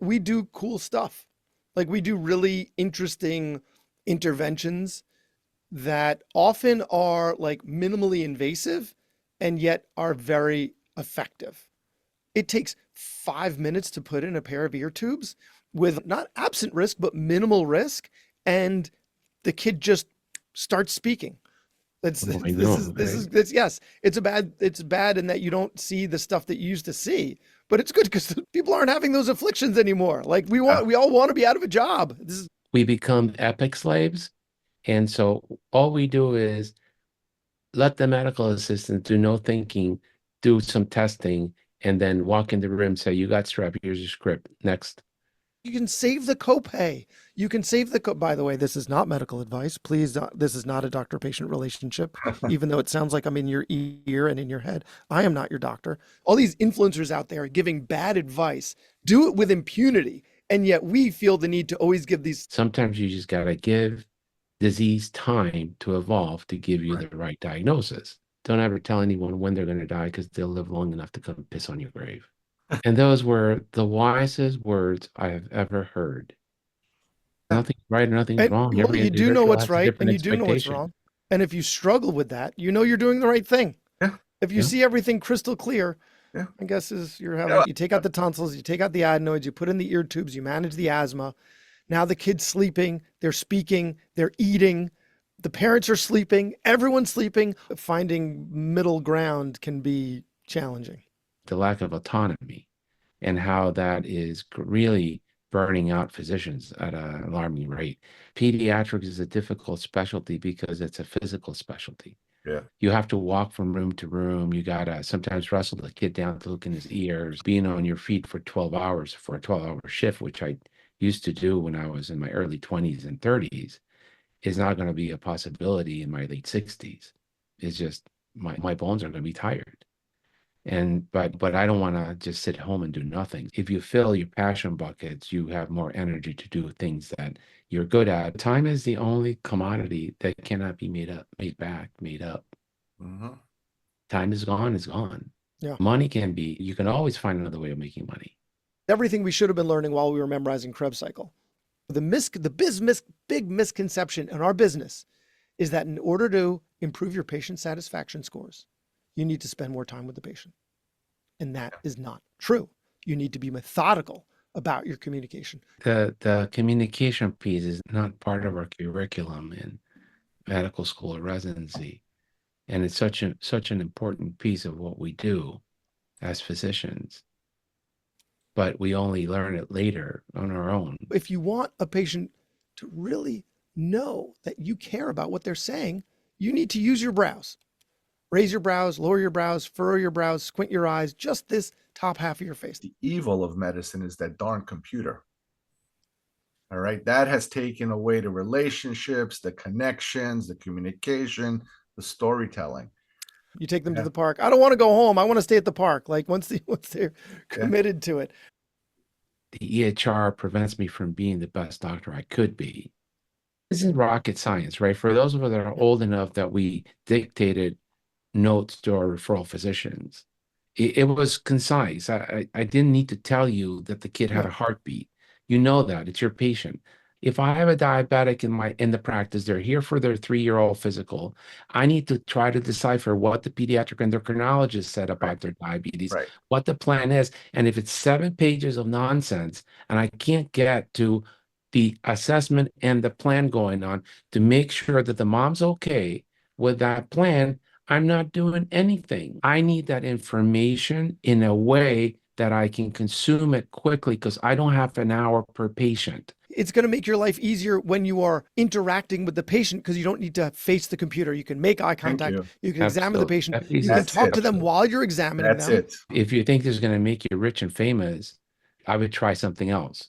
we do cool stuff. Like we do really interesting interventions that often are like minimally invasive and yet are very effective. It takes 5 minutes to put in a pair of ear tubes with not absent risk, but minimal risk. And the kid just starts speaking. That's Oh, I this know, is this right? is this yes, it's bad in that you don't see the stuff that you used to see, but it's good because people aren't having those afflictions anymore. Like Yeah. we all want to be out of a job. This is We become epic slaves. And so all we do is let the medical assistant do no thinking, do some testing, and then walk in the room, say, you got strep, here's your script. Next. you can save the copay. You can save the by the way, this is not medical advice. Please this is not a doctor-patient relationship, even though it sounds like I'm in your ear and in your head. I am not your doctor. All these influencers out there giving bad advice, do it with impunity. And yet we feel the need to always give these. Sometimes you just got to give disease time to evolve to give you Right. the right diagnosis. Don't ever tell anyone when they're going to die because they'll live long enough to come piss on your grave. And those were the wisest words I have ever heard. Nothing's right or nothing's And wrong. well, Every you do know individual what's has a right and different you do know what's expectation. wrong. And if you struggle with that, you know you're doing the right thing. Yeah. If you Yeah. see everything crystal clear, Yeah. I guess is you're Yeah. having you take out the tonsils, you take out the adenoids, you put in the ear tubes, you manage the asthma. Now the kid's sleeping, they're speaking, they're eating, the parents are sleeping, everyone's sleeping. Finding middle ground can be challenging. The lack of autonomy and how that is really burning out physicians at an alarming rate. Pediatrics is a difficult specialty because it's a physical specialty. Yeah. You have to walk from room to room. You gotta sometimes wrestle the kid down to look in his ears. Being on your feet for 12 hours for a 12-hour shift, which I used to do when I was in my early 20s and 30s, is not going to be a possibility in my late 60s. It's just my bones are going to be tired. And but I don't want to just sit home and do nothing. If you fill your passion buckets, you have more energy to do things that you're good at. Time is the only commodity that cannot be made up, made back, made up. Mm-hmm. Time is gone. Yeah. Money can be, you can always find another way of making money. Everything we should have been learning while we were memorizing Krebs cycle. Big misconception in our business is that in order to improve your patient satisfaction scores, you need to spend more time with the patient. And that is not true. You need to be methodical about your communication. The communication piece is not part of our curriculum in medical school or residency. And it's such an important piece of what we do as physicians. But we only learn it later on our own. If you want a patient to really know that you care about what they're saying, you need to use your brows. Raise your brows, lower your brows, furrow your brows, squint your eyes, just this top half of your face. The evil of medicine is that darn computer. All right. That has taken away the relationships, the connections, the communication, the storytelling. You take them to Yeah. the park. I don't want to go home. I want to stay at the park. Like once they're Yeah. committed to it. The EHR prevents me from being the best doctor I could be. This is rocket science, right? For those of us that are old enough that we dictated notes to our referral physicians, it was concise. I didn't need to tell you that the kid had a No. heartbeat. You know that. It's your patient. If I have a diabetic in the practice, they're here for their 3-year-old physical. I need to try to decipher what the pediatric endocrinologist said about Right. their diabetes, Right. what the plan is. And if it's 7 pages of nonsense and I can't get to the assessment and the plan going on to make sure that the mom's okay with that plan, I'm not doing anything. I need that information in a way that I can consume it quickly because I don't have an hour per patient. It's going to make your life easier when you are interacting with the patient because you don't need to face the computer. You can make eye Thank contact. you. You can examine the Absolutely. patient. That piece You can is That's talk it. to them absolutely. while you're examining That's them. it. If you think this is going to make you rich and famous, I would try something else.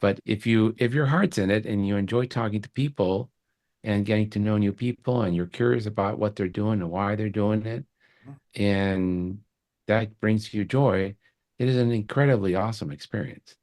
But if your heart's in it and you enjoy talking to people and getting to know new people and you're curious about what they're doing and why they're doing it, and that brings you joy, it is an incredibly awesome experience.